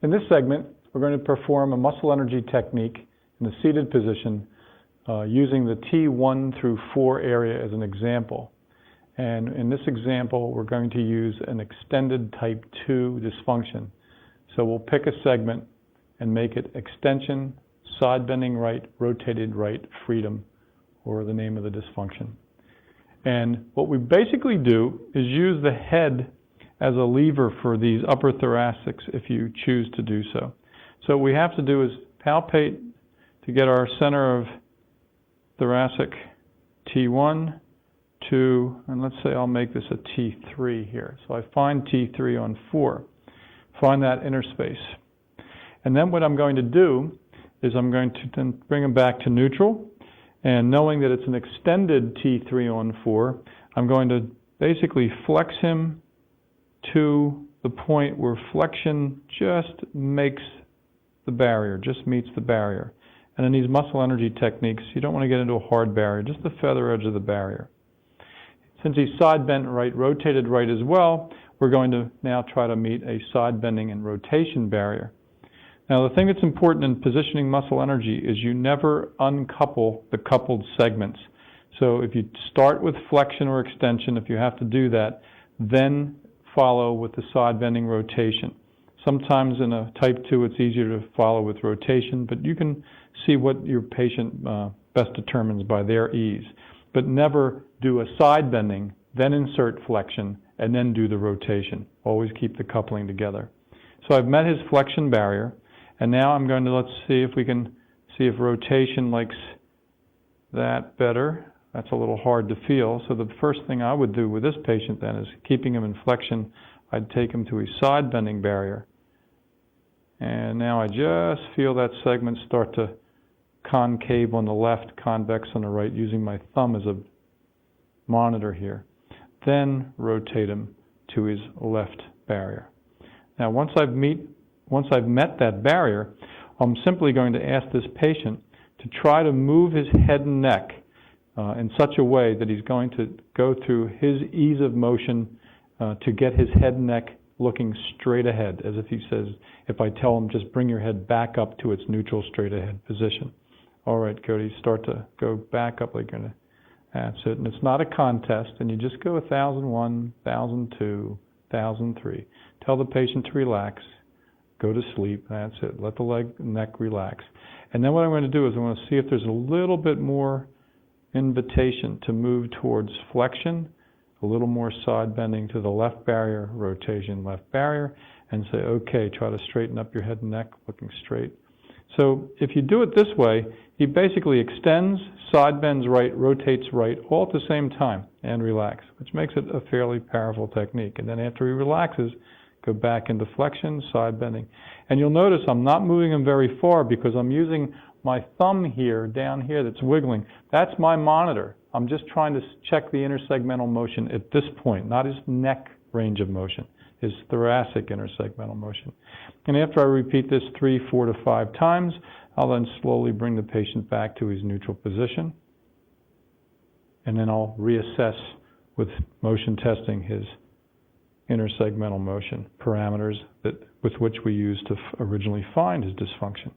In this segment, we're going to perform a muscle energy technique in the seated position using the T1 through 4 area as an example. And in this example, we're going to use an extended type 2 dysfunction. So we'll pick a segment and make it extension, side bending right, rotated right, freedom, or the name of the dysfunction. And what we basically do is use the head as a lever for these upper thoracics if you choose to do so. So what we have to do is palpate to get our center of thoracic T1, 2, and let's say I'll make this a T3 here. So I find T3 on 4. Find that interspace. And then what I'm going to do is I'm going to then bring him back to neutral. And knowing that it's an extended T3 on 4, I'm going to basically flex him to the point where flexion just makes the barrier, just meets the barrier. And in these muscle energy techniques, you don't want to get into a hard barrier, just the feather edge of the barrier. Since he's side bent right, rotated right as well, we're going to now try to meet a side bending and rotation barrier. Now the thing that's important in positioning muscle energy is you never uncouple the coupled segments. So if you start with flexion or extension, if you have to do that, then follow with the side bending rotation. Sometimes in a type 2 it's easier to follow with rotation, but you can see what your patient best determines by their ease. But never do a side bending, then insert flexion, and then do the rotation. Always keep the coupling together. So I've met his flexion barrier, and now I'm going to, let's see if we can see if rotation likes that better. That's a little hard to feel. So the first thing I would do with this patient then is keeping him in flexion, I'd take him to a side bending barrier. And now I just feel that segment start to concave on the left, convex on the right, using my thumb as a monitor here. Then rotate him to his left barrier. Now once I've met that barrier, I'm simply going to ask this patient to try to move his head and neck in such a way that he's going to go through his ease of motion to get his head and neck looking straight ahead, as if he says, if I tell him just bring your head back up to its neutral straight ahead position. All right, Cody, start to go back up like you're gonna, that's it. And it's not a contest, and you just go 1,001, 1,002, 1,003. Tell the patient to relax, go to sleep, that's it. Let the neck relax. And then what I'm going to do is I want to see if there's a little bit more invitation to move towards flexion, a little more side bending to the left barrier, rotation left barrier, and say, okay, try to straighten up your head and neck, looking straight. So if you do it this way, he basically extends, side bends right, rotates right, all at the same time, and relax, which makes it a fairly powerful technique. And then after he relaxes, go back into flexion, side bending. And you'll notice I'm not moving him very far because I'm using my thumb here, down here, that's wiggling. That's my monitor. I'm just trying to check the intersegmental motion at this point, not his neck range of motion, his thoracic intersegmental motion. And after I repeat this 3, 4 to 5 times, I'll then slowly bring the patient back to his neutral position. And then I'll reassess with motion testing his intersegmental motion parameters with which we used to originally find his dysfunction.